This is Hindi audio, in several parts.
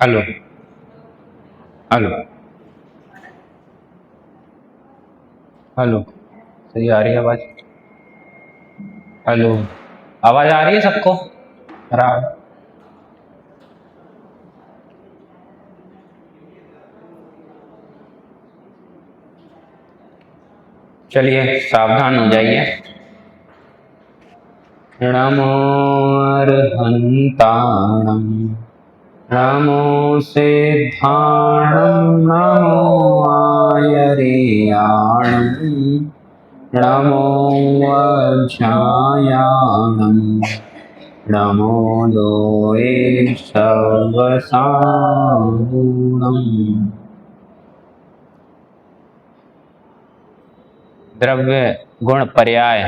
Hello hello hello. सही आ रही है आवाज? हेलो, आवाज आ रही है सबको? खराब। चलिए सावधान हो जाइए। नमो अर्हन्ताणं, नमो सिद्धाणं, नमो आयर्याणं, नमो वज्रायाणं, नमो लोये सर्वसाहुणम्। द्रव्य गुण पर्याय,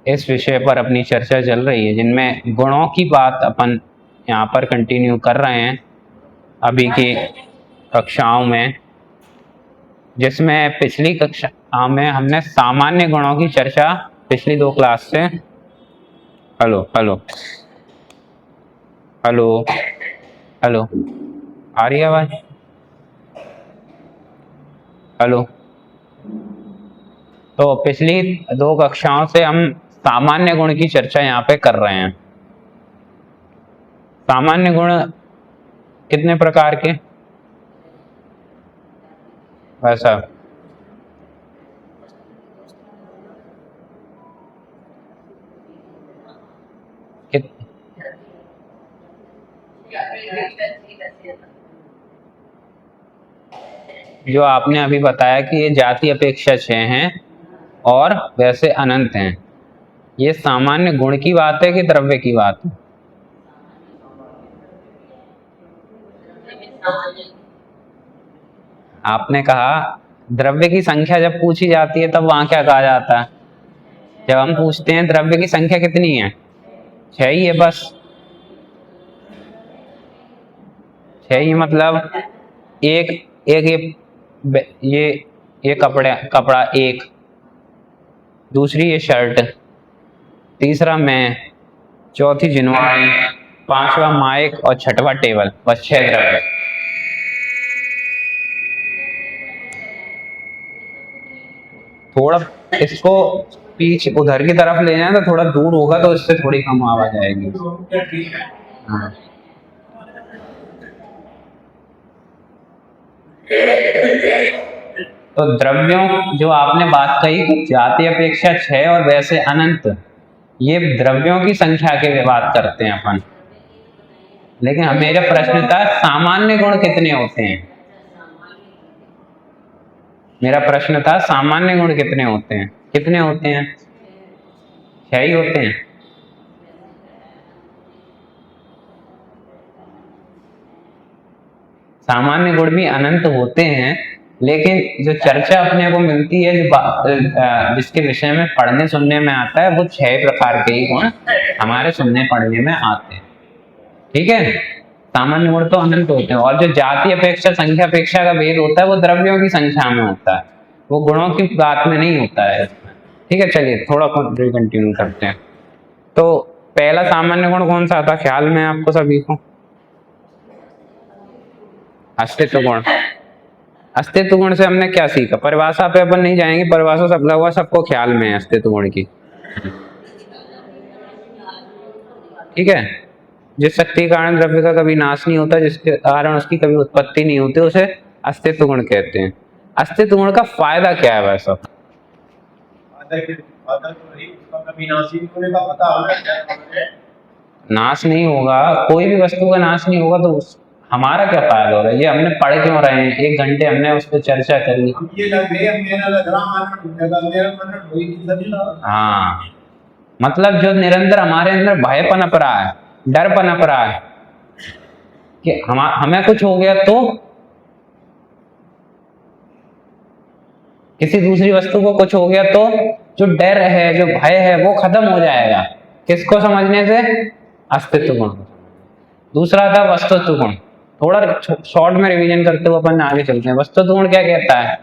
इस विषय पर अपनी चर्चा चल रही है, जिनमें गुणों की बात अपन यहाँ पर कंटिन्यू कर रहे हैं अभी की कक्षाओं में, जिसमें पिछली कक्षा में हमने सामान्य गुणों की चर्चा पिछली 2 क्लास से। हेलो हेलो हेलो हेलो, आ रही है आवाज? हेलो। तो पिछली 2 कक्षाओं से हम सामान्य गुण की चर्चा यहाँ पे कर रहे हैं। सामान्य गुण कितने प्रकार के? वैसा कित जो आपने अभी बताया कि ये जाति अपेक्षा 6 हैं और वैसे अनंत हैं, ये सामान्य गुण की बात है कि द्रव्य की बात है? आपने कहा द्रव्य की संख्या जब पूछी जाती है तब वहां क्या कहा जाता है? जब हम पूछते हैं द्रव्य की संख्या कितनी है, 6 ही है बस। 6 ही मतलब एक एक ये कपड़ा एक, दूसरी ये शर्ट, तीसरा मैं, चौथी जिनवाई, पांचवा माइक और छठवा टेबल, बस 6 द्रव्य। थोड़ा इसको पीछे उधर की तरफ ले जाए तो थोड़ा दूर होगा तो इससे थोड़ी कम आवाज आएगी। हाँ। तो द्रव्यों जो आपने बात कही जाति अपेक्षा 6 और वैसे अनंत, ये द्रव्यों की संख्या के बात करते हैं अपन, लेकिन मेरा प्रश्न था सामान्य गुण कितने होते हैं? मेरा प्रश्न था सामान्य गुण कितने होते हैं? कितने होते हैं? 6 ही होते हैं। सामान्य गुण भी अनंत होते हैं, लेकिन जो चर्चा अपने को मिलती है, जो जिसके विषय में पढ़ने सुनने में आता है, वो 6 प्रकार के ही गुण हमारे सुनने पढ़ने में आते हैं। ठीक है, सामान्य गुण तो अनंत होते हैं, और जो जाति अपेक्षा संख्या अपेक्षा का भेद होता है वो द्रव्यों की संख्या में होता है, वो गुणों की बात में नहीं होता है। ठीक है, चलिए थोड़ा कंटिन्यू करते हैं। तो पहला सामान्य गुण कौन सा था ख्याल में आपको सभी को? अस्तित्व गुण। अस्तित्व गुण से हमने क्या सीखा? परिभाषा पे अपन नहीं जाएंगे, परिभाषा सब लगभग सबको ख्याल में है अस्तित्व गुण की। ठीक है, जिस शक्ति के कारण द्रव्य का कभी नाश नहीं होता, जिसके कारण उसकी कभी उत्पत्ति नहीं होती, उसे अस्तित्व गुण कहते हैं। अस्तित्व गुण का फायदा क्या है वैसा? नाश नहीं होगा, कोई भी वस्तु का नाश नहीं होगा तो हमारा क्या फायदा हो रहा है? ये हमने पढ़ क्यों रहे हैं? 1 घंटे हमने उस पर चर्चा करी। हाँ, मतलब जो निरंतर हमारे अंदर भय पनप रहा है, डर पनप रहा है कि हमें कुछ हो गया तो, किसी दूसरी वस्तु को कुछ हो गया तो, जो डर है, जो भय है, वो खत्म हो जाएगा। किसको समझने से? अस्तित्व गुण। दूसरा था वस्तुत्व गुण। थोड़ा शॉर्ट में रिवीजन करते हुए अपन आगे चलते हैं। वस्तुत्व गुण क्या कहता है?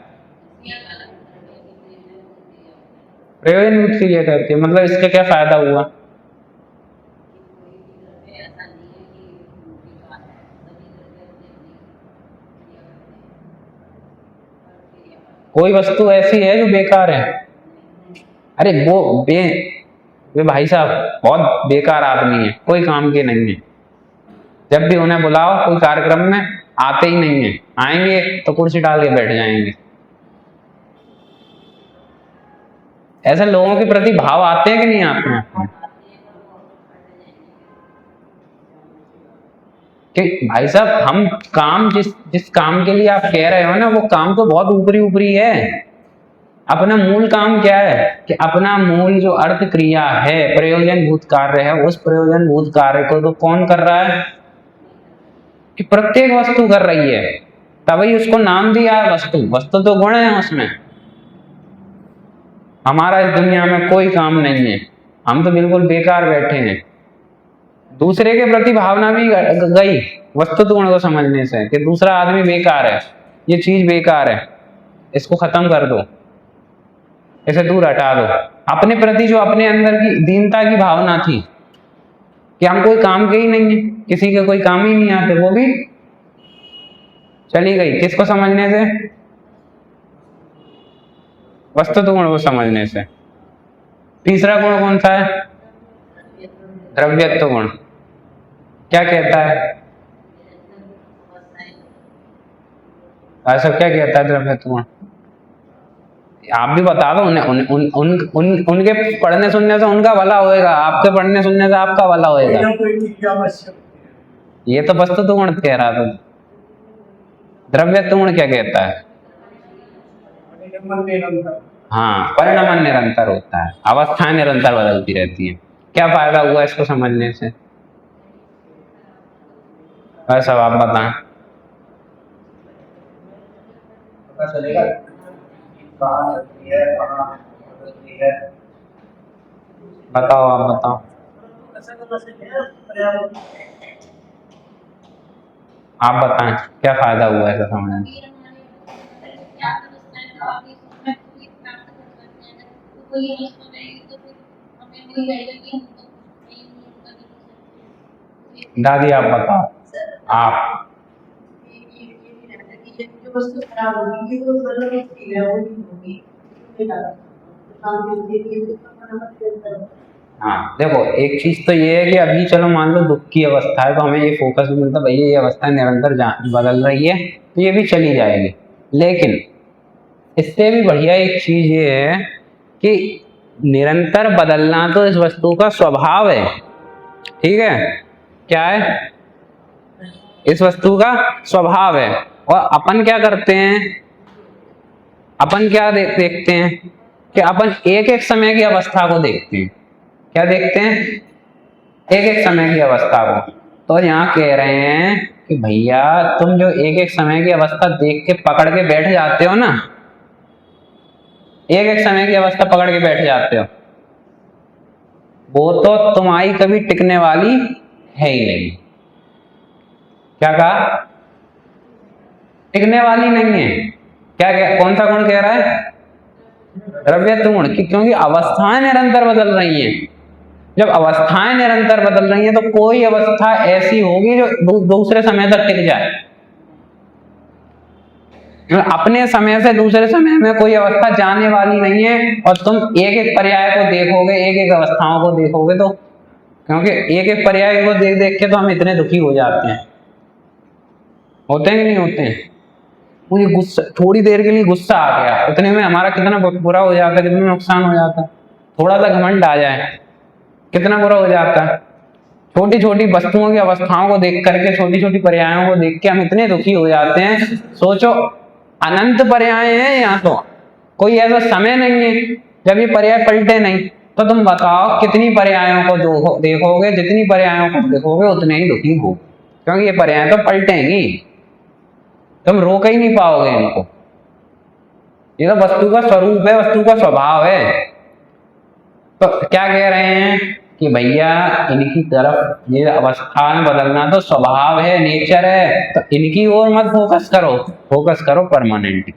प्रयोजन क्रिया करती है, मतलब इसका क्या फायदा हुआ? कोई वस्तु ऐसी है जो बेकार है? अरे वे भाई साहब बहुत बेकार आदमी है, कोई काम के नहीं है। जब भी उन्हें बुलाओ कोई कार्यक्रम में आते ही नहीं है, आएंगे तो कुर्सी डाल के बैठ जाएंगे। ऐसे लोगों के प्रति भाव आते हैं कि नहीं आते हैं? कि भाई साहब हम काम जिस काम के लिए आप कह रहे हो ना, वो काम तो बहुत ऊपरी ऊपरी है। अपना मूल काम क्या है कि अपना मूल जो अर्थ क्रिया है, प्रयोजन भूत कार्य है, उस प्रयोजन भूत कार्य को तो कौन कर रहा है? कि प्रत्येक वस्तु कर रही है, तभी उसको नाम दिया है वस्तु। वस्तु तो गुण है उसमें। हमारा इस दुनिया में कोई काम नहीं है, हम तो बिल्कुल बेकार बैठे हैं। दूसरे के प्रति भावना भी गई वस्तु गुण को समझने से कि दूसरा आदमी बेकार है, ये चीज बेकार है, इसको खत्म कर दो, इसे दूर हटा दो। अपने प्रति जो अपने अंदर की दीनता की भावना थी कि हम कोई काम के ही नहीं है, किसी के कोई काम ही नहीं आते, वो भी चली गई। किसको समझने से? वस्तु गुण को समझने से। तीसरा गुण कौन सा है? द्रव्यत्व गुण। क्या कहता है ऐसा? क्या कहता है द्रव्यत्व गुण? आप भी बता दो। उनके पढ़ने सुनने से उनका भला होएगा, आपके पढ़ने सुनने से आपका भला होएगा। ये तो वस्तु गुण कह रहा था। द्रव्यत्व गुण क्या कहता है? हाँ, परिणमन निरंतर होता है, अवस्थाएं निरंतर बदलती रहती है। क्या फायदा हुआ इसको समझने से? सब आप बताएं। बताओ, आप बताओ। आप बताएं क्या फायदा हुआ ऐसा समझने से? दादी आप बताओ। आप हाँ देखो, एक चीज तो ये है कि अभी चलो मान लो दुख की अवस्था है तो हमें ये फोकस भी मिलता है, भैया ये अवस्था निरंतर बदल रही है तो ये भी चली जाएगी। लेकिन इससे भी बढ़िया एक चीज ये है कि निरंतर बदलना तो इस वस्तु का स्वभाव है। ठीक है, क्या है? इस वस्तु का स्वभाव है। और अपन क्या करते हैं? अपन क्या देखते हैं कि अपन एक एक समय की अवस्था को देखते हैं। क्या देखते हैं? एक एक समय की अवस्था को। तो यहाँ कह रहे हैं कि भैया तुम जो एक एक समय की अवस्था देख के पकड़ के बैठ जाते हो ना, एक एक समय की अवस्था पकड़ के बैठ जाते हो, वो तो तुम्हारी कभी टिकने वाली है ही नहीं। क्या कहा? टिकने वाली नहीं है। क्या कौन सा गुण कह रहा है? द्रव्यत्व गुण। क्योंकि अवस्थाएं निरंतर बदल रही हैं। जब अवस्थाएं निरंतर बदल रही हैं तो कोई अवस्था ऐसी होगी जो दूसरे समय तक टिक जाए। अपने समय से दूसरे समय में कोई अवस्था जाने वाली नहीं है। और तुम एक एक पर्याय को देखोगे, एक एक अवस्थाओं को देखोगे तो, क्योंकि एक एक पर्याय को देख देख के तो हम इतने दुखी हो जाते हैं। होते हैं कि नहीं होते हैं? मुझे गुस्सा, थोड़ी देर के लिए गुस्सा आ गया, उतने में हमारा कितना बुरा हो जाता है, कितना नुकसान हो जाता है। थोड़ा सा घमंड आ जाए कितना बुरा हो जाता है। छोटी छोटी वस्तुओं की अवस्थाओं को देख करके, छोटी छोटी पर्यायों को देख के हम इतने दुखी हो जाते हैं। सोचो अनंत पर्याय हैं, यहाँ तो कोई ऐसा समय नहीं है जब ये पर्याय पलटे नहीं। तो तुम बताओ कितनी पर्यायों को देखोगे, जितनी पर्यायों को देखोगे उतने ही दुखी हो, क्योंकि ये पर्याय तो पलटेंगी, तुम रोक ही नहीं पाओगे इनको। ये तो वस्तु का स्वरूप है, वस्तु का स्वभाव है। तो क्या कह रहे हैं कि भैया इनकी तरफ, ये अवस्था में बदलना तो स्वभाव है, नेचर है, तो इनकी ओर मत फोकस करो, फोकस करो परमानेंट,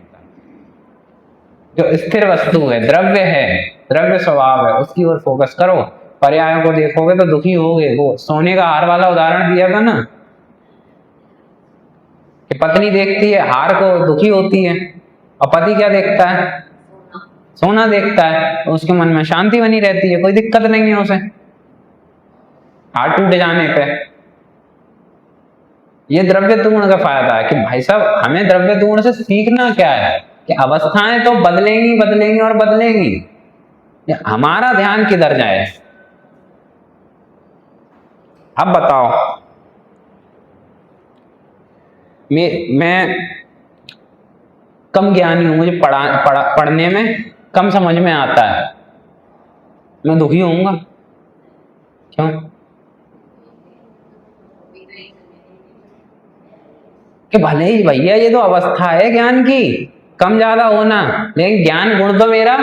जो स्थिर वस्तु है, द्रव्य है, द्रव्य स्वभाव है, उसकी ओर फोकस करो। पर्यायों को देखोगे तो दुखी होगे। वो सोने का हार वाला उदाहरण दिया था ना, कि पत्नी देखती है हार को, दुखी होती है, और पति क्या देखता है? सोना देखता है। तो उसके मन में शांति बनी रहती है, कोई दिक्कत नहीं है उसे हाथ टूट जाने पे। ये द्रव्यत्व गुण का फायदा है कि भाई साहब हमें द्रव्यत्व गुण से सीखना क्या है कि अवस्थाएं तो बदलेंगी बदलेंगी और बदलेंगी, हमारा ध्यान किधर जाए। अब बताओ, मैं कम ज्ञानी हूं, मुझे पढ़ने में कम समझ में आता है, मैं दुखी होऊंगा क्यों? कि भले ही भैया ये तो अवस्था है ज्ञान की, कम ज्यादा होना, लेकिन ज्ञान गुण तो मेरा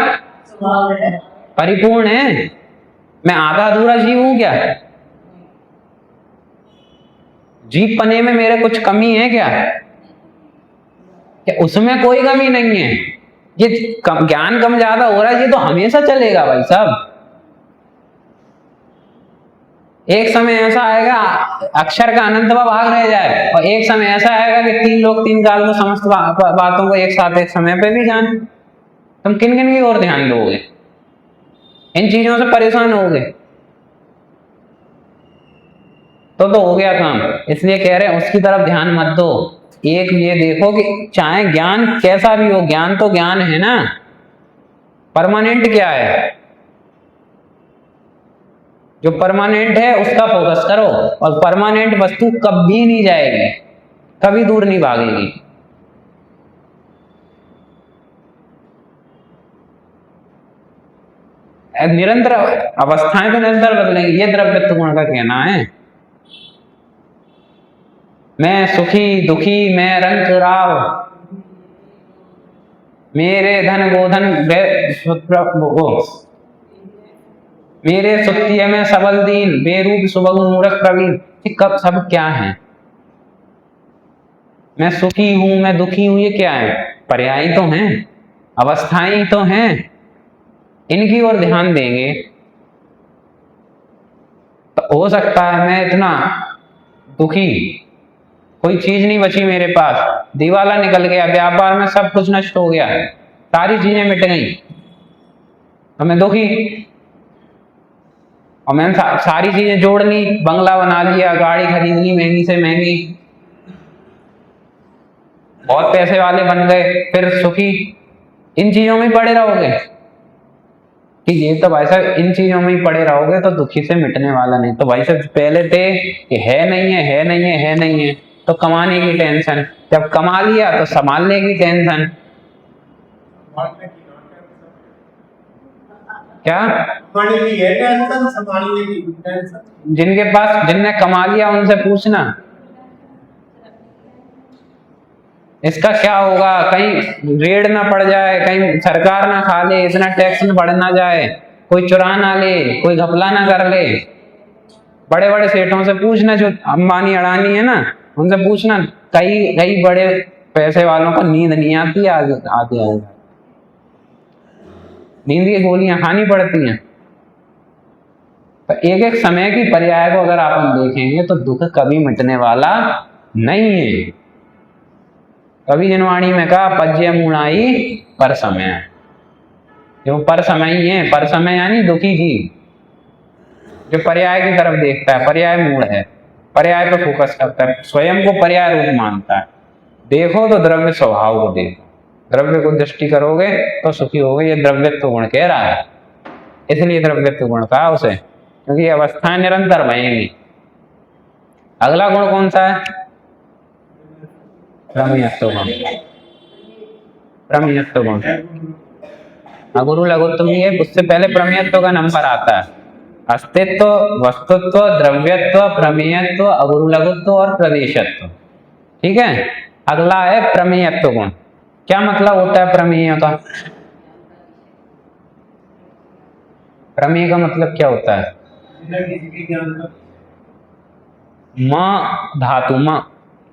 परिपूर्ण है। मैं आधा अधूरा जीव हूं क्या? जीव पने में मेरे कुछ कमी है क्या? कि उसमें कोई कमी नहीं है। ये ज्ञान कम ज्यादा हो रहा है, ये तो हमेशा चलेगा भाई साहब। एक समय ऐसा आएगा अक्षर का अनंत भाग रह जाए, और एक समय ऐसा आएगा कि 3 लोग 3 काल को समस्त बातों को एक साथ एक समय पे भी जान। तुम किन किन की ओर ध्यान दोगे? इन चीजों से परेशान होगे तो हो गया काम। इसलिए कह रहे हैं उसकी तरफ ध्यान मत दो। एक ये देखो कि चाहे ज्ञान कैसा भी हो, ज्ञान तो ज्ञान है ना, परमानेंट क्या है? जो परमानेंट है उसका फोकस करो, और परमानेंट वस्तु कभी नहीं जाएगी, कभी दूर नहीं भागेगी। निरंतर अवस्थाएं तो निरंतर बदलेंगी, ये द्रव्यत्व गुण का कहना है। मैं सुखी दुखी मैं रंग राव, मेरे धन गोधन मेरे सुत्य में सबल दीन, बेरूप सुबह मूरख प्रवीण। कब सब क्या है? मैं सुखी हूं मैं दुखी हूं, ये क्या है? पर्याय तो हैं, अवस्थाएं तो हैं, इनकी ओर ध्यान देंगे तो हो सकता है मैं इतना दुखी, कोई चीज नहीं बची मेरे पास, दिवाला निकल गया, व्यापार में सब कुछ नष्ट हो गया, सारी चीजें मिट गई, तो मैं दुखी। और मैंने सारी चीजें जोड़ ली, बंगला बना लिया, गाड़ी खरीद ली महंगी से महंगी, बहुत पैसे वाले बन गए, फिर सुखी। इन चीजों में पड़े रहोगे कि ये तो भाई साहब इन चीजों में ही पड़े रहोगे तो दुखी से मिटने वाला नहीं। तो भाई साहब पहले थे कि है नहीं है है नहीं है है नहीं है, तो कमाने की टेंशन, जब कमा लिया तो संभालने की टेंशन। क्या? जिनके पास जिनने कमा लिया उनसे पूछना इसका क्या होगा, कहीं रेड ना पड़ जाए, कहीं सरकार ना खा ले, इतना टैक्स न बढ़ ना जाए, कोई चुरा ना ले, कोई घपला ना कर ले। बड़े बड़े सेठों से पूछना, जो अंबानी अडानी है ना, उनसे पूछना, कई कई बड़े पैसे वालों को नींद नहीं आती, आती है नींद की गोलियां खानी पड़ती हैं। तो एक एक समय की पर्याय को अगर आप देखेंगे तो दुख कभी मिटने वाला नहीं है। कभी जनवाणी में कहा पज्य मुणाई पर समय, जो पर समय ही है, पर समय यानी दुखी जी, जो पर्याय की तरफ देखता है, पर्याय मूड है, पर्याय पर फोकस करता है, स्वयं को पर्याय रूप मानता है। देखो तो द्रव्य स्वभाव को देखो, द्रव्य को दृष्टि करोगे तो सुखी होगे, ये द्रव्यत्व गुण कह रहा है, इसलिए द्रव्यत्व गुण कहा उसे, क्योंकि अवस्थाएं निरंतर बहेंगी। अगला गुण कौन सा है? प्रमेयत्व गुण। प्रमेयत्व गुण अगुरु लघुत्व भी है, उससे पहले प्रमेयत्व का नंबर आता है। अस्तित्व, वस्तुत्व, द्रव्यत्व, प्रमेयत्व, अगुरु लघुत्व और प्रदेशत्व। ठीक है, अगला है प्रमेयत्व गुण। क्या मतलब होता है प्रमेय का? प्रमेय का मतलब क्या होता है? माँ धातु,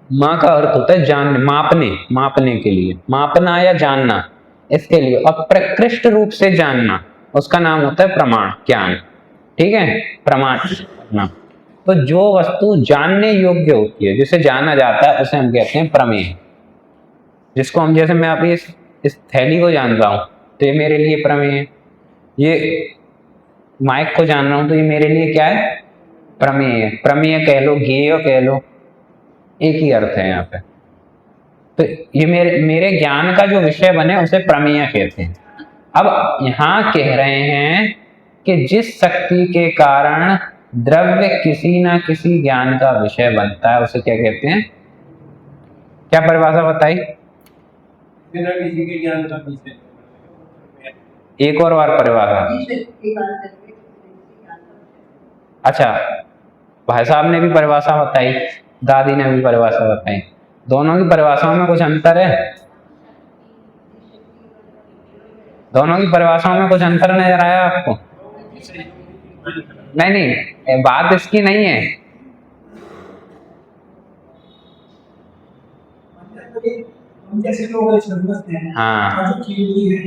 माँ का अर्थ होता है जान, मापने, मापने के लिए, मापना या जानना, इसके लिए। और प्रकृष्ट रूप से जानना, उसका नाम होता है प्रमाण, ज्ञान। ठीक है, प्रमाण ना। तो जो वस्तु जानने योग्य होती है, जिसे जाना जाता है, उसे हम कहते हैं प्रमेय। जिसको हम, जैसे मैं अभी इस थैली को जान रहा हूँ तो ये मेरे लिए प्रमेय है। ये माइक को जान रहा हूँ तो ये मेरे लिए क्या है, प्रमेय है। प्रमेय कह लो, ज्ञेय कह लो, एक ही अर्थ है यहाँ पे। तो ये मेरे ज्ञान का जो विषय बने उसे प्रमेय कहते हैं। अब यहाँ कह रहे हैं कि जिस शक्ति के कारण द्रव्य किसी ना किसी ज्ञान का विषय बनता है उसे क्या कहते हैं? क्या परिभाषा बताई? बिना किसी के ज्ञान का विषय। एक और बार परिभाषा। अच्छा, भाई साहब ने भी परिभाषा बताई, दादी ने भी परिभाषा बताई, दोनों की परिभाषाओं में कुछ अंतर है? दोनों की परिभाषाओं में कुछ अंतर नजर आया आपको? नहीं नहीं, बात इसकी नहीं है। जैसे लोग समझते हैं हाँ, जो थ्योरी है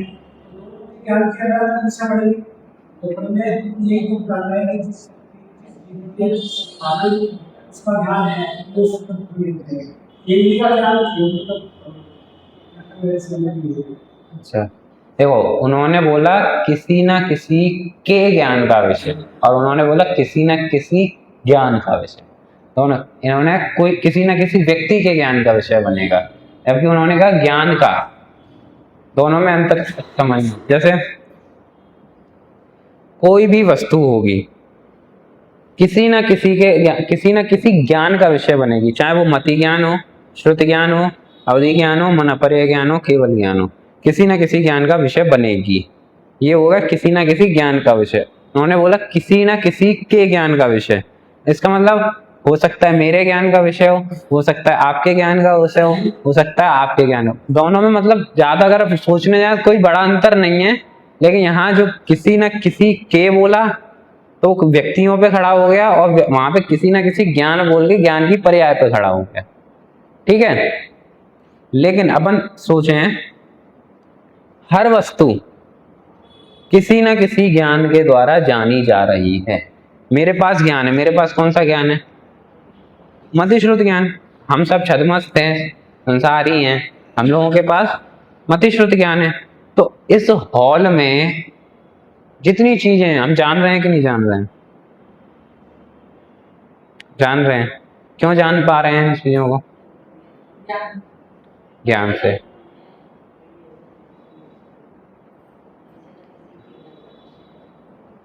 क्या क्या समस्या पड़ेगी, तो प्रमेय ये तो कर रहा है कि आगे उसका ध्यान है वो सब मिलते हैं, ये का ध्यान अच्छा देखो, उन्होंने बोला किसी ना किसी के ज्ञान का विषय और उन्होंने बोला किसी ना किसी ज्ञान का विषय। दोनों, इन्होंने कोई किसी ना किसी व्यक्ति के ज्ञान का विषय बनेगा, जबकि उन्होंने कहा ज्ञान का। दोनों में अंतर समझ। जैसे कोई भी वस्तु होगी किसी ना किसी ज्ञान का विषय बनेगी, चाहे वो मति ज्ञान हो, श्रुति ज्ञान हो, अवधि ज्ञान हो, मन अपरय ज्ञान हो, केवल ज्ञान हो, किसी ना किसी ज्ञान का विषय बनेगी। ये होगा किसी ना किसी ज्ञान का विषय। उन्होंने बोला किसी ना किसी के ज्ञान का विषय, इसका मतलब हो सकता है मेरे ज्ञान का विषय हो सकता है आपके ज्ञान का विषय हो सकता है आपके ज्ञान हो। दोनों में मतलब ज्यादा अगर सोचने जाए कोई बड़ा अंतर नहीं है, लेकिन यहाँ जो किसी ना किसी के बोला तो व्यक्तियों पे खड़ा हो गया और वहां पे किसी ना किसी ज्ञान बोल के ज्ञान की पर्याय पे खड़ा हो गया। ठीक है, लेकिन अपन सोचें हर वस्तु किसी ना किसी ज्ञान के द्वारा जानी जा रही है। मेरे पास ज्ञान है, मेरे पास कौन सा ज्ञान है? मति श्रुत ज्ञान। हम सब छद्मस्त हैं, संसारी हैं, हम लोगों के पास मति श्रुत ज्ञान है। तो इस हॉल में जितनी चीजें हैं हम जान रहे हैं कि नहीं जान रहे हैं? जान रहे हैं। क्यों जान पा रहे हैं इन चीजों को? ज्ञान से।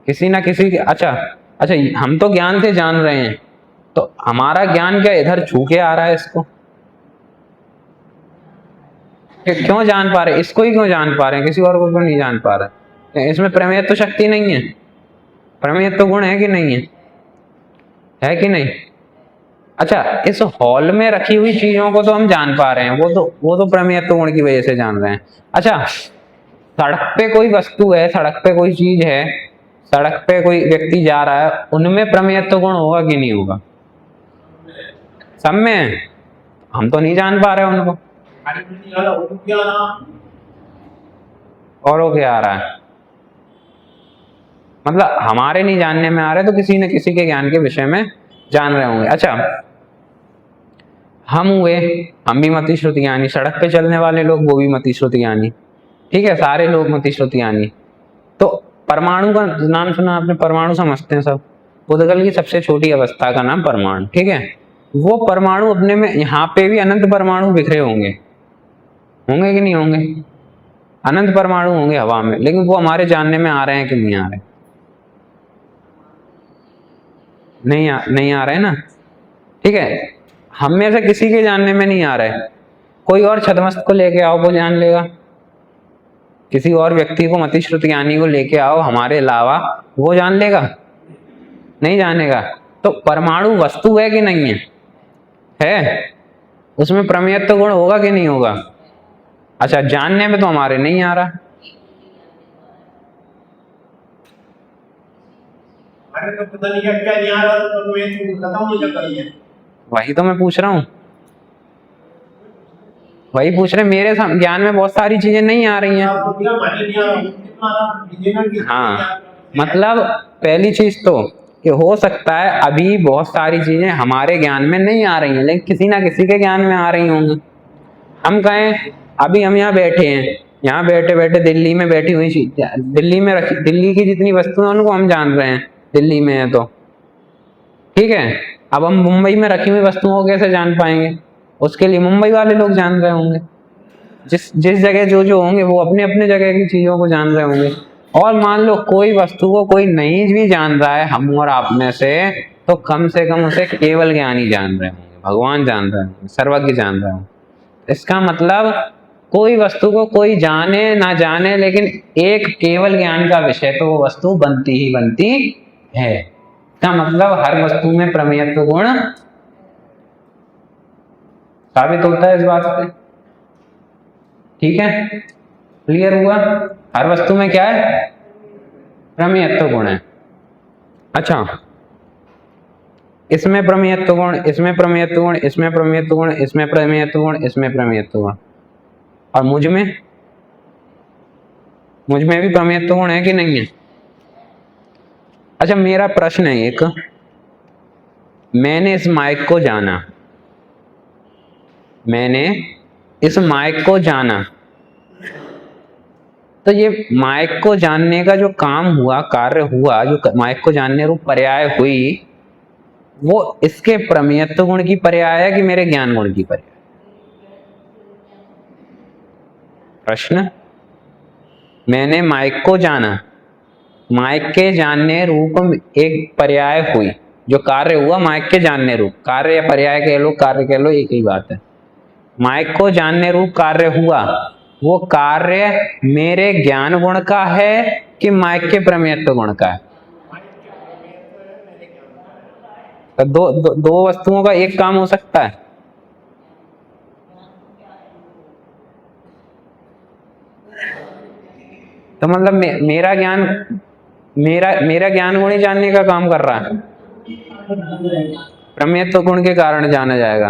किसी ना किसी, अच्छा अच्छा, हम तो ज्ञान से जान रहे हैं, तो हमारा ज्ञान क्या इधर छू के आ रहा है इसको? क्यों जान पा रहे? इसको ही क्यों जान पा रहे हैं, किसी और को क्यों नहीं जान पा रहे? इसमें प्रमेय तो शक्ति नहीं है, प्रमेय तो गुण है कि नहीं है कि नहीं? अच्छा, इस हॉल में रखी हुई चीजों को तो हम जान पा रहे हैं, वो तो प्रमेय तो गुण की वजह से जान रहे हैं। अच्छा, सड़क पे कोई वस्तु है, सड़क पे कोई चीज है, सड़क पे कोई व्यक्ति जा रहा है, उनमें प्रमेयत्व गुण होगा कि नहीं होगा? सब में। हम तो नहीं जान पा रहे उनको। और वो क्या आ रहा है? मतलब हमारे नहीं जानने में आ रहे तो किसी न किसी के ज्ञान के विषय में जान रहे होंगे। अच्छा, हम हुए, हम भी मति श्रुति ज्ञानी, सड़क पे चलने वाले लोग वो भी मति श्रुति ज्ञानी। ठीक है, सारे लोग मति श्रुति ज्ञानी। तो परमाणु का नाम सुना आपने? परमाणु समझते हैं सब। उदगल की सबसे छोटी अवस्था का नाम परमाणु। ठीक है, वो परमाणु अपने में, यहाँ पे भी अनंत परमाणु बिखरे होंगे, होंगे कि नहीं होंगे? अनंत परमाणु होंगे हवा में, लेकिन वो हमारे जानने में आ रहे हैं कि नहीं आ रहे? नहीं आ रहे ना। ठीक है, हम में से किसी के जानने में नहीं आ रहे। कोई और छद्मस्त को लेके आओ, वो जान लेगा। किसी और व्यक्ति को, मति श्रुति ज्ञानी को लेके आओ हमारे अलावा, वो जान लेगा? नहीं जानेगा। तो परमाणु वस्तु है कि नहीं है? उसमें प्रमेयत्व गुण होगा कि नहीं होगा? अच्छा, जानने में तो हमारे नहीं आ रहा। तो पता नहीं क्या ध्यान रहा तो मैं खत्म नहीं कर पाई है। वही तो मैं पूछ रहा हूँ, वही पूछ रहे। मेरे ज्ञान में बहुत सारी चीजें नहीं आ रही हैं। हाँ, मतलब पहली चीज तो कि हो सकता है अभी बहुत सारी चीजें हमारे ज्ञान में नहीं आ रही हैं, लेकिन किसी ना किसी के ज्ञान में आ रही होंगी। हम कहें अभी हम यहाँ बैठे हैं, यहाँ बैठे बैठे दिल्ली में बैठी हुई दिल्ली में रखी, दिल्ली की जितनी वस्तुएं उनको हम जान रहे हैं, दिल्ली में है तो ठीक है। अब हम मुंबई में रखी हुई वस्तुओं को कैसे जान पाएंगे? उसके लिए मुंबई वाले लोग जान रहे होंगे। जिस जिस जगह जो जो होंगे वो अपने अपने जगह की चीजों को जान रहे होंगे। और मान लो कोई वस्तु को कोई नहीं भी जान रहा है हम और आप में से, तो कम से कम उसे केवल ज्ञानी जान रहे होंगे, भगवान जान रहे होंगे, सर्वज्ञ जान रहे होंगे। इसका मतलब कोई वस्तु को कोई जाने ना जाने, लेकिन एक केवल ज्ञान का विषय तो वो वस्तु बनती ही बनती है। इसका मतलब हर वस्तु में प्रमेयत्व गुण साबित होता है इस बात से। ठीक है, क्लियर हुआ? हर वस्तु में क्या है? प्रमेयत्व गुण है। अच्छा, इसमें प्रमेयत्व गुण, इसमें प्रमेयत्व गुण, इसमें प्रमेयत्व गुण, इसमें प्रमेयत्व गुण, इसमें प्रमेयत्व गुण, और मुझ में भी प्रमेयत्व गुण है कि नहीं है? अच्छा, मेरा प्रश्न है एक, मैंने इस माइक को जाना, मैंने इस माइक को जाना, तो ये माइक को जानने का जो काम हुआ, कार्य हुआ, जो माइक को जानने रूप पर्याय हुई, वो इसके प्रमेयत्व गुण की पर्याय है कि मेरे ज्ञान गुण की पर्याय? प्रश्न, मैंने माइक को जाना, माइक के जानने रूप एक पर्याय हुई, जो कार्य हुआ माइक के जानने रूप, कार्य या पर्याय कह लो, कार्य कह लो, एक ही बात है। माइक को जानने रूप कार्य हुआ, वो कार्य मेरे ज्ञान गुण का है कि माइक के प्रमेयत्व गुण का है? तो दो वस्तुओं का एक काम हो सकता है? तो मतलब मेरा ज्ञान गुण ही जानने का काम कर रहा है, प्रमेयत्व गुण के कारण जाना जाएगा।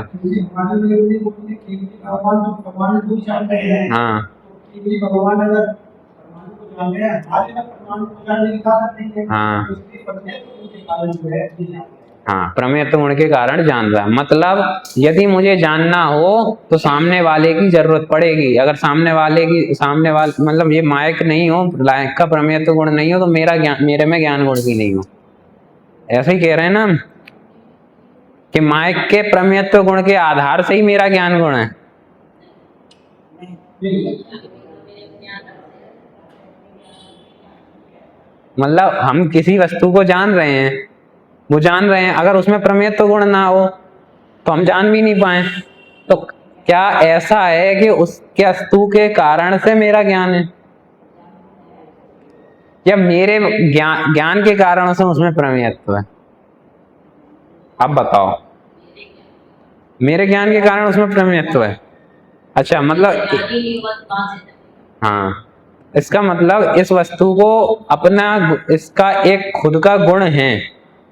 हाँ, हाँ, हाँ, प्रमेयत्व गुण के कारण जान रहा है। मतलब यदि मुझे जानना हो तो सामने वाले की जरूरत पड़ेगी। अगर सामने वाले मतलब ये माइक नहीं हो, लाइक का प्रमेयत्व गुण नहीं हो, तो मेरे में ज्ञान गुण भी नहीं हो। ऐसे ही कह रहे हैं ना कि माइक के प्रमेयत्व गुण के आधार से ही मेरा ज्ञान गुण है। मतलब हम किसी वस्तु को जान रहे हैं, वो जान रहे हैं, अगर उसमें प्रमेयत्व गुण ना हो तो हम जान भी नहीं पाए। तो क्या ऐसा है कि उसके वस्तु के कारण से मेरा ज्ञान है, या मेरे ज्ञान के कारण से उसमें प्रमेयत्व है? अब बताओ, मेरे ज्ञान के कारण उसमें प्रमेयत्व है। अच्छा, मतलब हाँ, इसका मतलब इस वस्तु को अपना, इसका एक खुद का गुण है,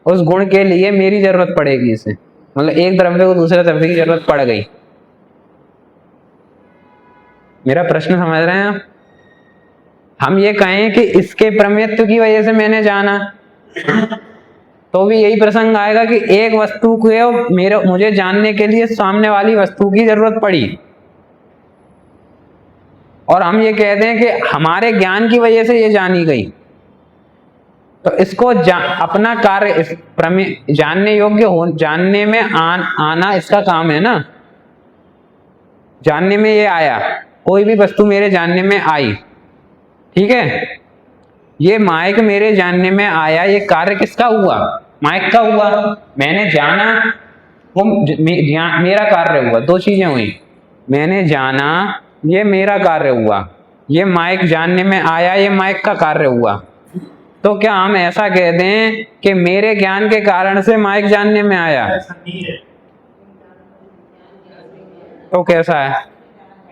उस गुण के लिए मेरी जरूरत पड़ेगी इसे, मतलब एक द्रव्य को दूसरे द्रव्य की जरूरत पड़ गई। मेरा प्रश्न समझ रहे हैं आप? हम ये कहें कि इसके प्रमेयत्व की वजह से मैंने जाना, तो भी यही प्रसंग आएगा कि एक वस्तु को मुझे जानने के लिए सामने वाली वस्तु की जरूरत पड़ी, और हम ये कहते हैं कि हमारे ज्ञान की वजह से ये जानी गई। तो इसको अपना कार्य, इस प्रमेय जानने योग्य हो, जानने में आना इसका काम है ना। जानने में ये आया, कोई भी वस्तु मेरे जानने में आई, ठीक है, ये माइक मेरे जानने में आया, ये कार्य किसका हुआ? माइक का हुआ। मैंने जाना, वो मेरा कार्य हुआ। दो चीजें हुई, मैंने जाना, ये मेरा कार्य हुआ, ये माइक जानने में आया, ये माइक का कार्य हुआ। तो क्या हम ऐसा कह दें कि मेरे ज्ञान के कारण से माइक जानने में आया? तो कैसा है?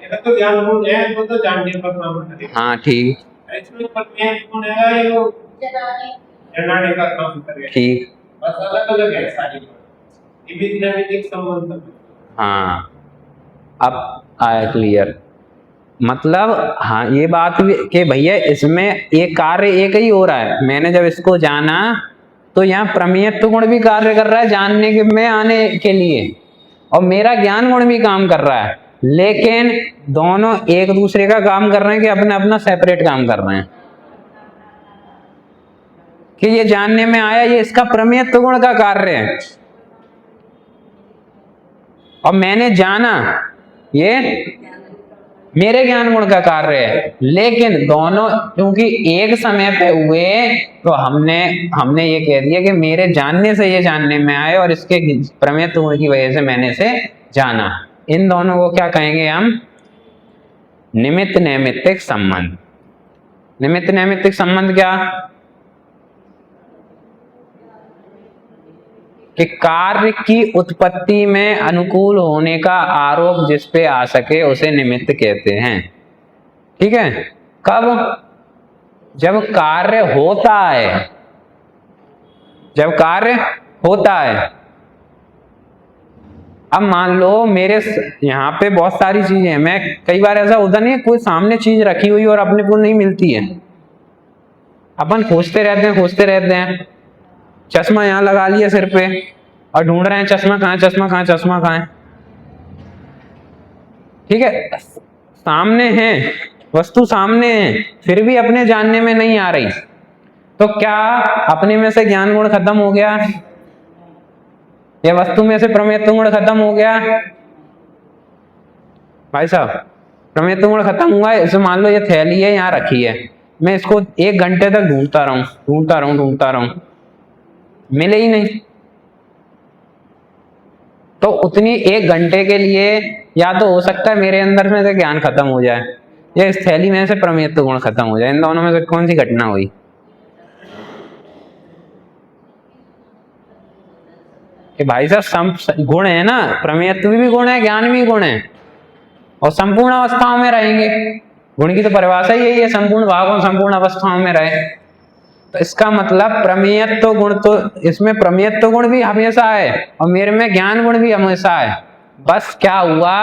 मेरा तो ज्ञान गुण है, वो तो जानने पर काम करेगा। हाँ, ठीक, इसमें प्रमेय गुण है, ये वो जानने का काम करेगा। ठीक, बस अलग अलग है सारी, विभिन्न संबंध। हाँ, अब आया क्लियर। मतलब हाँ, ये बात भी कि भैया इसमें एक कार्य एक ही हो रहा है। मैंने जब इसको जाना तो यहाँ प्रमेयत्व गुण भी कार्य कर रहा है जानने के में आने के लिए, और मेरा ज्ञान गुण भी काम कर रहा है। लेकिन दोनों एक दूसरे का काम कर रहे हैं कि अपना अपना सेपरेट काम कर रहे हैं। कि ये जानने में आया ये इसका प्रमेयत्व गुण का कार्य है, और मैंने जाना ये मेरे ज्ञान गुण का कार्य है। लेकिन दोनों क्योंकि एक समय पे हुए तो हमने ये कह दिया कि मेरे जानने से ये जानने में आए और इसके प्रमेयत्व गुण की वजह से मैंने इसे जाना। इन दोनों को क्या कहेंगे हम? निमित्त नैमित्तिक संबंध। निमित्त नैमित्तिक संबंध क्या? कि कार्य की उत्पत्ति में अनुकूल होने का आरोप जिस पे आ सके उसे निमित्त कहते हैं। ठीक है? कब? जब कार्य होता है। जब कार्य होता है। अब मान लो मेरे यहाँ पे बहुत सारी चीजें हैं, मैं कई बार ऐसा होता नहीं है कोई सामने चीज रखी हुई और अपने को नहीं मिलती है, अपन खोजते रहते हैं। चश्मा यहाँ लगा लिया सिर पे और ढूंढ रहे हैं चश्मा कहाँ, चश्मा कहाँ, चश्मा कहाँ है। ठीक है, सामने है, वस्तु सामने है, फिर भी अपने जानने में नहीं आ रही, तो क्या अपने में से ज्ञान गुण खत्म हो गया या वस्तु में से प्रमेयत्व गुण खत्म हो गया? भाई साहब, प्रमेयत्व गुण खत्म हुआ है। इसे मान लो ये थैली है यहाँ रखी है, मैं इसको 1 घंटे तक ढूंढता रहूं, मिले ही नहीं। तो उतनी 1 घंटे के लिए या तो हो सकता है मेरे अंदर में से ज्ञान खत्म हो जाए या इस थैली में से प्रमेयत्व गुण खत्म हो जाए। इन दोनों में से कौन सी घटना हुई? कि भाई साहब गुण है ना, प्रमेयत्व भी गुण है, ज्ञान भी गुण है, और संपूर्ण अवस्थाओं में रहेंगे। गुण की तो परिभाषा यही है, संपूर्ण भागों संपूर्ण अवस्थाओं में रहे। तो इसका मतलब प्रमेयत्व गुण, तो इसमें प्रमेयत्व गुण भी हमेशा है और मेरे में ज्ञान गुण भी हमेशा है। बस क्या हुआ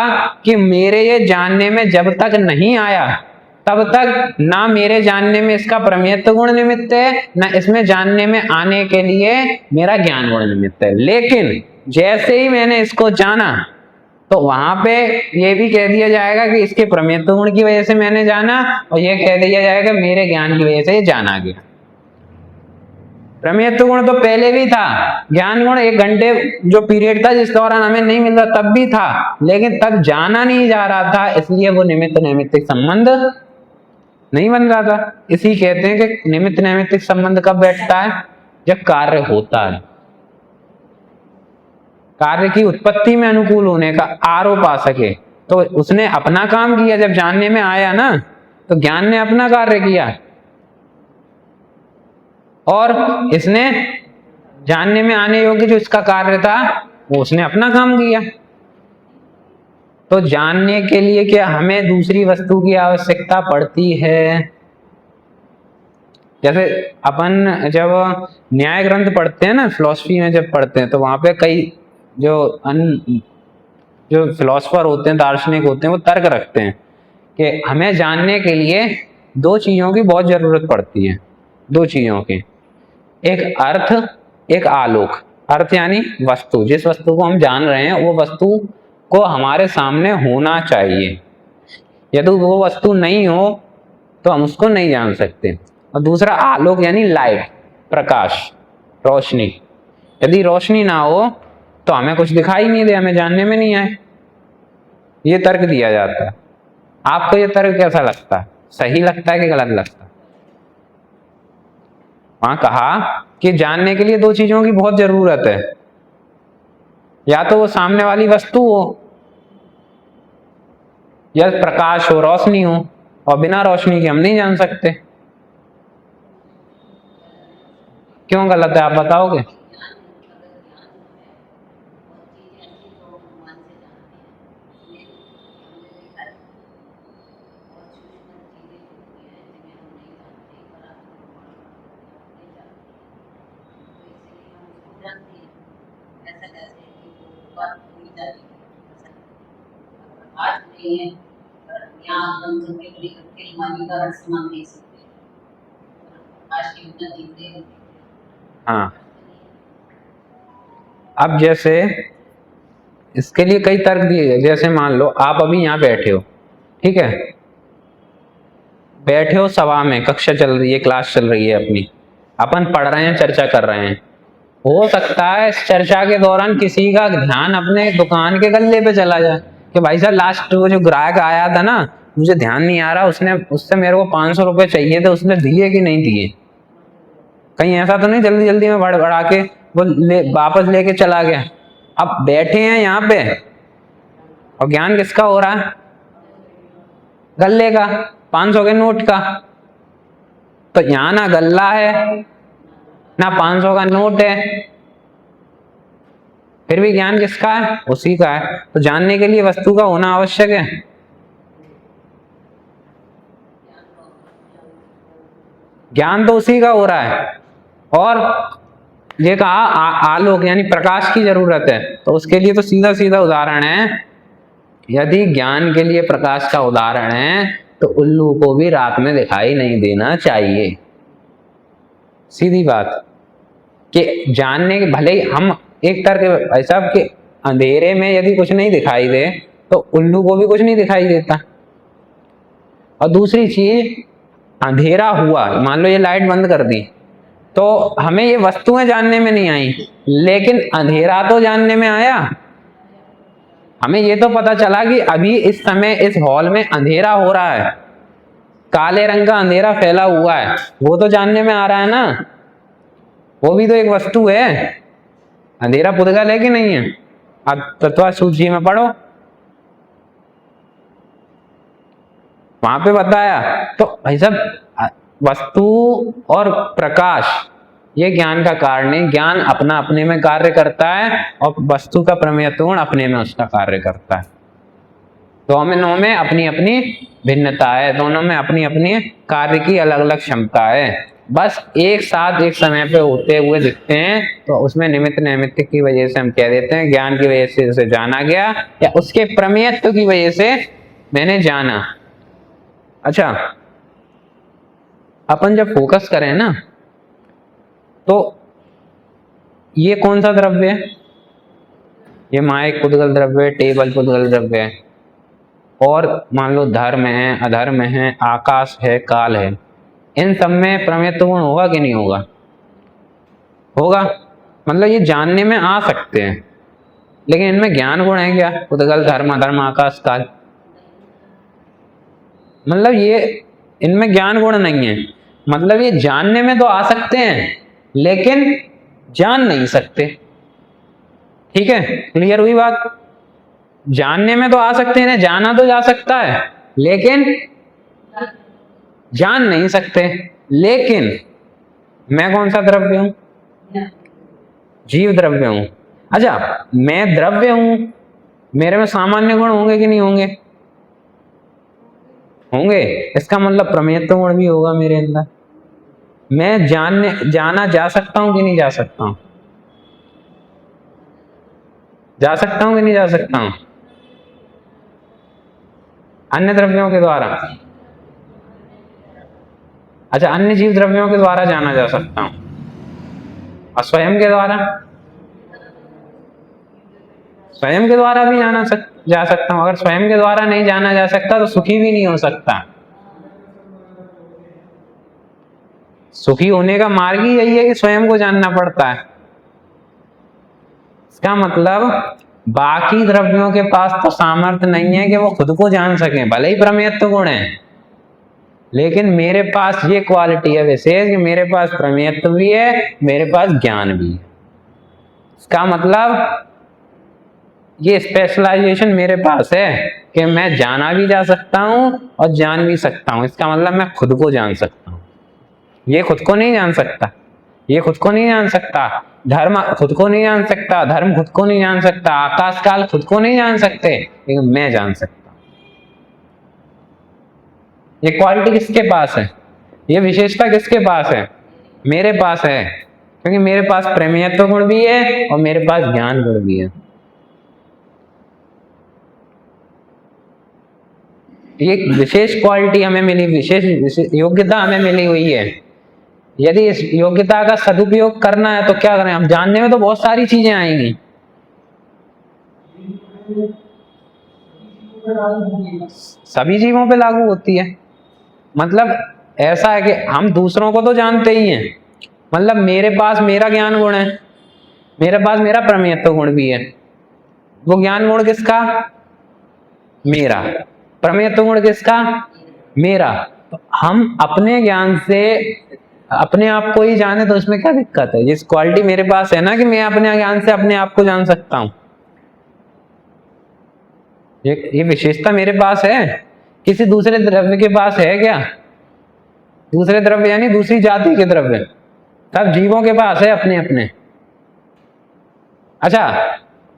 कि मेरे ये जानने में जब तक नहीं आया तब तक ना मेरे जानने में इसका प्रमेयत्व गुण निमित्त है, ना इसमें जानने में आने के लिए मेरा ज्ञान गुण निमित्त है। लेकिन जैसे ही मैंने इसको जाना तो वहां पे ये भी कह दिया जाएगा कि इसके प्रमेयत्व गुण की वजह से मैंने जाना, और ये कह दिया जाएगा मेरे ज्ञान की वजह से ये जाना गया। प्रमेयत्व गुण तो पहले भी था, ज्ञान गुण 1 घंटे जो पीरियड था जिस दौरान हमें नहीं मिल रहा तब भी था, लेकिन तब जाना नहीं जा रहा था, इसलिए वो निमित्त नैमित्तिक संबंध नहीं बन रहा था। इसी कहते हैं कि निमित्त नैमित्तिक संबंध कब बैठता है? जब कार्य होता है, कार्य की उत्पत्ति में अनुकूल होने का आरोप आ सके। तो उसने अपना काम किया, जब जानने में आया ना तो ज्ञान ने अपना कार्य किया और इसने जानने में आने योग्य जो इसका कार्य था वो उसने अपना काम किया। तो जानने के लिए क्या हमें दूसरी वस्तु की आवश्यकता पड़ती है? जैसे अपन जब न्याय ग्रंथ पढ़ते हैं ना, फिलॉसफी में जब पढ़ते हैं, तो वहां पे कई जो फिलोसफर होते हैं, दार्शनिक होते हैं, वो तर्क रखते हैं कि हमें जानने के लिए 2 चीजों की बहुत जरूरत पड़ती है। 2 चीजों की, एक अर्थ, एक आलोक। अर्थ यानी वस्तु, जिस वस्तु को हम जान रहे हैं वो वस्तु को हमारे सामने होना चाहिए। यदि वो वस्तु नहीं हो तो हम उसको नहीं जान सकते। और दूसरा आलोक यानी लाइट, प्रकाश, रोशनी। यदि रोशनी ना हो तो हमें कुछ दिखाई नहीं दे, हमें जानने में नहीं आए। ये तर्क दिया जाता है। आपको ये तर्क कैसा लगता है? सही लगता है कि गलत लगता है? वहां कहा कि जानने के लिए 2 चीजों की बहुत जरूरत है, या तो वो सामने वाली वस्तु हो या प्रकाश हो, रोशनी हो, और बिना रोशनी के हम नहीं जान सकते। क्यों गलत है आप बताओगे? हाँ, अब जैसे इसके लिए कई तर्क दिए गए। जैसे मान लो आप अभी यहाँ बैठे हो, ठीक है, बैठे हो सभा में, कक्षा चल रही है, क्लास चल रही है अपनी, अपन पढ़ रहे हैं, चर्चा कर रहे हैं। हो सकता है इस चर्चा के दौरान किसी का ध्यान अपने दुकान के गल्ले पे चला जाए कि भाई साहब लास्ट वो जो ग्राहक आया था ना, मुझे ध्यान नहीं आ रहा, उससे मेरे को 500 रुपए चाहिए थे, उसने दिए कि नहीं दिए। कहीं ऐसा तो नहीं जल्दी जल्दी में बढ़ा के वो वापस लेके चला गया। अब बैठे हैं यहाँ पे और ज्ञान किसका हो रहा है? गल्ले का, 500 के नोट का। तो यहाँ ना गल्ला है ना 500 का नोट है, फिर भी ज्ञान किसका है? उसी का है। तो जानने के लिए वस्तु का होना आवश्यक है। ज्ञान तो उसी का हो रहा है। और ये कहा आलोक यानी प्रकाश की जरूरत है, तो उसके लिए तो सीधा सीधा उदाहरण है, यदि ज्ञान के लिए प्रकाश का उदाहरण है तो उल्लू को भी रात में दिखाई नहीं देना चाहिए। सीधी बात कि जानने के भले ही हम एक तर्क भाई साहब के अंधेरे में यदि कुछ नहीं दिखाई दे तो उल्लू को भी कुछ नहीं दिखाई देता। और दूसरी चीज, अंधेरा हुआ, मान लो ये लाइट बंद कर दी तो हमें ये वस्तुएं जानने में नहीं आई, लेकिन अंधेरा तो जानने में आया। हमें ये तो पता चला कि अभी इस समय इस हॉल में अंधेरा हो रहा है, काले रंग का अंधेरा फैला हुआ है, वो तो जानने में आ रहा है ना, वो भी तो एक वस्तु है। अंधेरा पुद्गल है कि नहीं है? अब तत्व सूची में पढ़ो, वहां पे बताया। तो भाई साहब वस्तु और प्रकाश ये ज्ञान का कारण है। ज्ञान अपना अपने में कार्य करता है और वस्तु का प्रमेयत्व गुण अपने में उसका कार्य करता है। दोनों में अपनी अपनी भिन्नता है, दोनों में अपनी अपनी कार्य की अलग अलग क्षमता है। बस एक साथ एक समय पे होते हुए दिखते हैं तो उसमें निमित्त नैमित्त की वजह से हम कह देते हैं ज्ञान की वजह से उसे जाना गया, या उसके प्रमेयत्व की वजह से मैंने जाना। अच्छा, अपन जब फोकस करें ना तो ये कौन सा द्रव्य है? ये माइक पुद्गल द्रव्य है, टेबल पुद्गल द्रव्य है। और मान लो धर्म है, अधर्म है, आकाश है, काल है, इन सब में प्रमेयत्व गुण होगा कि नहीं होगा? होगा। मतलब ये जानने में आ सकते हैं, लेकिन इनमें ज्ञान गुण है क्या? पुद्गल, धर्म, अधर्म, आकाश, काल, मतलब ये इनमें ज्ञान गुण नहीं है। मतलब ये जानने में तो आ सकते हैं लेकिन जान नहीं सकते। ठीक है, क्लियर हुई बात? जानने में तो आ सकते हैं, जाना तो जा सकता है लेकिन जान नहीं सकते। लेकिन मैं कौन सा द्रव्य हूं? जीव द्रव्य हूं। अच्छा, मैं द्रव्य हूं, मेरे में सामान्य गुण होंगे कि नहीं होंगे? होंगे। इसका मतलब प्रमेयत्व गुण भी होगा मेरे अंदर। मैं जाना जा सकता हूं कि नहीं जा सकता हूं? जा सकता हूं कि नहीं जा सकता हूं? अन्य द्रव्यों के द्वारा। अच्छा, अन्य जीव द्रव्यों के द्वारा जाना जा सकता हूं, और स्वयं के द्वारा? स्वयं के द्वारा भी जा सकता हूं। अगर स्वयं के द्वारा नहीं जाना जा सकता तो सुखी भी नहीं हो सकता। सुखी होने का मार्ग ही यही है कि स्वयं को जानना पड़ता है। इसका मतलब बाकी द्रव्यों के पास तो सामर्थ्य नहीं है कि वो खुद को जान सकें, भले ही प्रमेयत्व गुण है, लेकिन मेरे पास ये क्वालिटी है विशेष कि मेरे पास प्रमेयत्व भी है, मेरे पास ज्ञान भी है। इसका मतलब ये स्पेशलाइजेशन मेरे पास है कि मैं जाना भी जा सकता हूं और जान भी सकता हूं। इसका मतलब मैं खुद को जान सकता हूं। ये खुद को नहीं जान सकता, ये खुद को नहीं जान सकता, धर्म खुद को नहीं जान सकता, धर्म खुद को नहीं जान सकता, आकाश काल खुद को नहीं जान सकते, लेकिन मैं जान सकता हूं। ये क्वालिटी किसके पास है? ये विशेषता किसके पास है? मेरे पास है, क्योंकि मेरे पास प्रमेयत्व गुण भी है और मेरे पास ज्ञान गुण भी है। ये विशेष क्वालिटी हमें मिली, विशेष योग्यता हमें मिली हुई है। यदि इस योग्यता का सदुपयोग करना है तो क्या करें? हम जानने में तो बहुत सारी चीजें आएंगी, सभी जीवों पे लागू होती है। मतलब ऐसा है कि हम दूसरों को तो जानते ही हैं, मतलब मेरे पास मेरा ज्ञान गुण है, मेरे पास मेरा प्रमेयत्व गुण भी है। वो ज्ञान गुण किसका? मेरा। प्रमेयत्व गुण किसका? मेरा। तो हम अपने ज्ञान से अपने आप को ही जाने तो उसमें क्या दिक्कत है? जिस क्वालिटी मेरे पास है ना कि मैं अपने ज्ञान से अपने आप को जान सकता हूं, ये विशेषता मेरे पास है। किसी दूसरे द्रव्य के पास है क्या? दूसरे द्रव्य यानी दूसरी जाति के द्रव्य सब जीवों के पास है अपने अपने। अच्छा,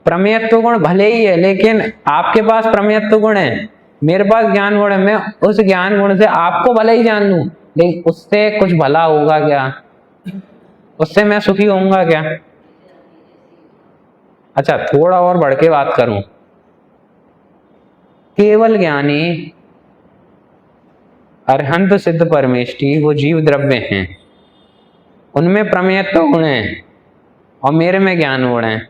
प्रमेयत्व गुण भले ही है, लेकिन आपके पास प्रमेयत्व गुण है, मेरे पास ज्ञान गुण है, मैं उस ज्ञान गुण से आपको भले ही जान लूं, लेकिन उससे कुछ भला होगा क्या? उससे मैं सुखी होऊंगा क्या? अच्छा, थोड़ा और बढ़ के बात करूं, केवल ज्ञानी अरहंत सिद्ध परमेष्टि वो जीव द्रव्य हैं, उनमें प्रमेयत्व गुण है और मेरे में ज्ञान गुण है,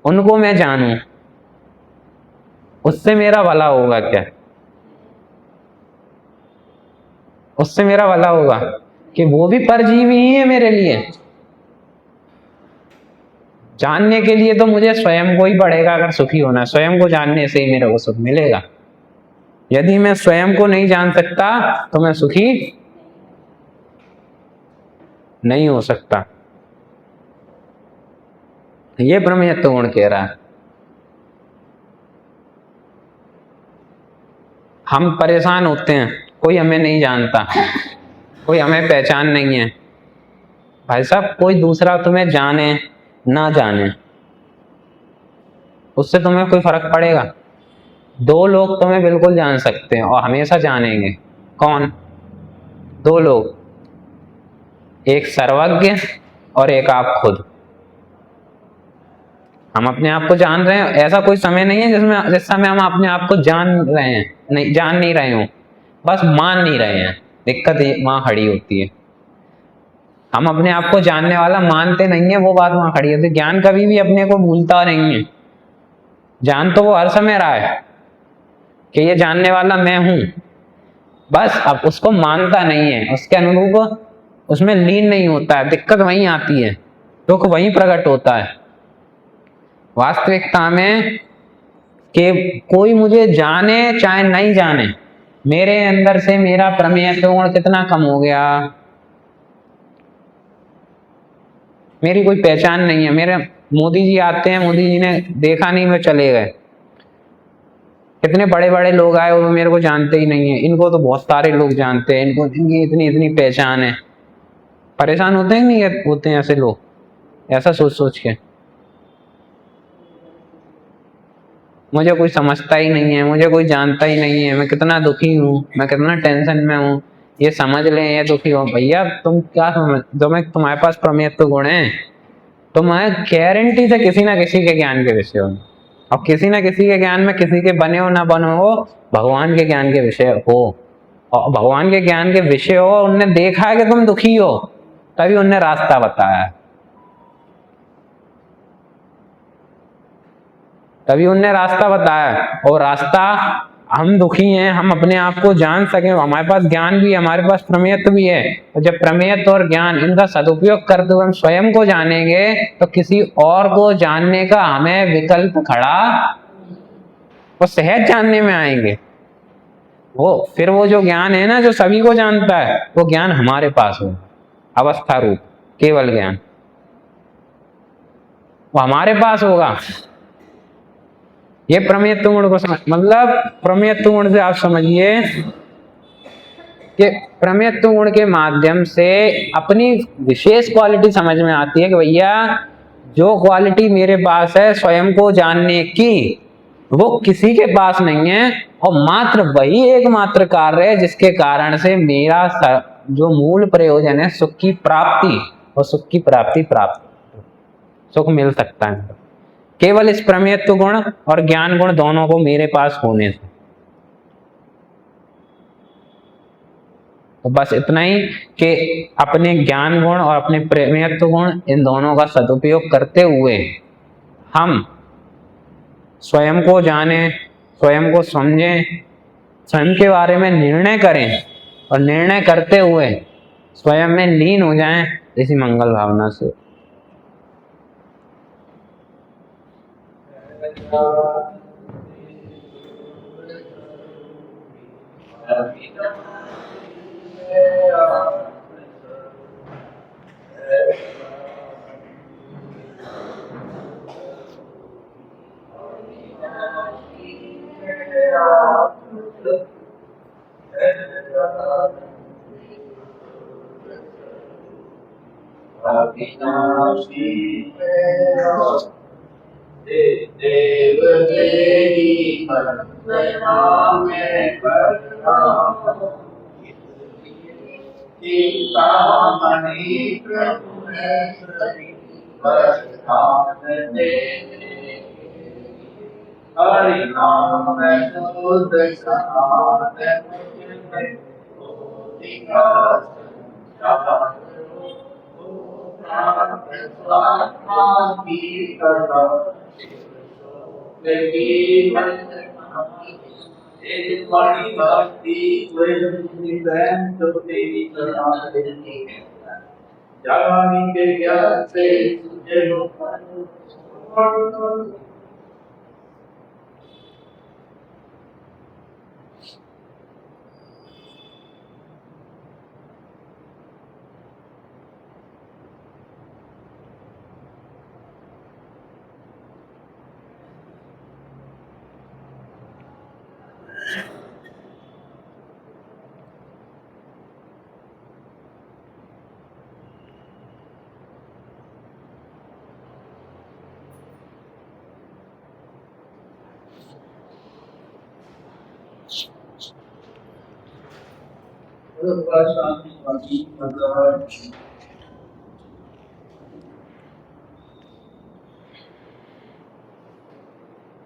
उनको मैं जानूं, उससे मेरा भला होगा क्या? उससे मेरा भला होगा कि वो भी परजीवी ही है मेरे लिए। जानने के लिए तो मुझे स्वयं को ही पड़ेगा, अगर सुखी होना स्वयं को जानने से ही मेरे को सुख मिलेगा। यदि मैं स्वयं को नहीं जान सकता तो मैं सुखी नहीं हो सकता। ये प्रमेयत्व गुण कह रहा है। हम परेशान होते हैं, कोई हमें नहीं जानता, कोई हमें पहचान नहीं है। भाई साहब, कोई दूसरा तुम्हें जाने ना जाने उससे तुम्हें कोई फर्क पड़ेगा? दो लोग तुम्हें बिल्कुल जान सकते हैं और हमेशा जानेंगे। कौन? दो लोग, एक सर्वज्ञ और एक आप खुद। हम अपने आप को जान रहे हैं, ऐसा कोई समय नहीं है जिस समय हम अपने आप को जान रहे हैं, नहीं जान नहीं रहे हो, बस मान नहीं रहे हैं। दिक्कत वहां खड़ी होती है। हम अपने आप को जानने वाला मानते नहीं है, वो बात वहां खड़ी होती है। ज्ञान कभी भी अपने को भूलता नहीं है। जान तो वो हर समय रहा है कि ये जानने वाला मैं हूं, बस अब उसको मानता नहीं है, उसके अनुरूप उसमें लीन नहीं होता है। दिक्कत वहीं आती है, दुख वहीं प्रकट होता है। वास्तविकता में कि कोई मुझे जाने चाहे नहीं जाने, मेरे अंदर से मेरा प्रमेयत्व गुण कितना कम हो गया, मेरी कोई पहचान नहीं है। मेरे मोदी जी आते हैं, मोदी जी ने देखा नहीं, वो चले गए। कितने बड़े बड़े लोग आए, वो मेरे को जानते ही नहीं है। इनको तो बहुत सारे लोग जानते हैं, इनको इनकी इतनी इतनी पहचान है। परेशान होते हैं नहीं होते हैं ऐसे लोग, ऐसा सोच सोच के मुझे कोई समझता ही नहीं है, मुझे कोई जानता ही नहीं है, मैं कितना दुखी हूँ, मैं कितना टेंशन में हूँ, ये समझ लें ये दुखी हो। भैया तुम क्या समझ, तुम्हारे पास प्रमेयत्व गुण है, तुम्हें गारंटी से किसी ना किसी के ज्ञान के विषय हो, और किसी ना किसी के ज्ञान में किसी के बने हो ना बने हो, भगवान के ज्ञान के विषय हो, और भगवान के ज्ञान के विषय हो, उनने देखा है कि तुम दुखी हो, तभी उनने रास्ता बताया है, तभी उनने रास्ता बताया। और रास्ता, हम दुखी हैं, हम अपने आप को जान सके, हमारे पास ज्ञान भी है, हमारे पास प्रमेयत्व भी है। तो जब प्रमेयत्व और ज्ञान इनका सदुपयोग करते हुए हम स्वयं को जानेंगे, तो किसी और को जानने का हमें विकल्प खड़ा और सहज जानने में आएंगे। फिर वो जो ज्ञान है ना, जो सभी को जानता है, वो ज्ञान हमारे पास हो, अवस्था रूप केवल ज्ञान वो हमारे पास होगा। ये प्रमेयत्व गुण को समझ, मतलब प्रमेयत्व गुण से आप समझिए कि प्रमेयत्व गुण के माध्यम से अपनी विशेष क्वालिटी समझ में आती है कि भैया जो क्वालिटी मेरे पास है स्वयं को जानने की, वो किसी के पास नहीं है, और मात्र वही एकमात्र कार्य है जिसके कारण से मेरा जो मूल प्रयोजन है सुख की प्राप्ति, और सुख की प्राप्ति सुख मिल सकता है केवल इस प्रमेयत्व गुण और ज्ञान गुण दोनों को मेरे पास होने से। तो बस इतना ही कि अपने ज्ञान गुण और अपने प्रमेयत्व गुण इन दोनों का सदुपयोग करते हुए हम स्वयं को जाने, स्वयं को समझें, स्वयं के बारे में निर्णय करें और निर्णय करते हुए स्वयं में लीन हो जाएं, इसी मंगल भावना से। देव तेरी वंदना मैं करता हूँ, चिंतामणि प्रभु है सभी वरदान देने, हरि नाम शुद्ध सनातन में कोटि का संचार, स्वात्मा की कथा की बड़ी भक्ति जानी के ज्ञान से तुझे शांति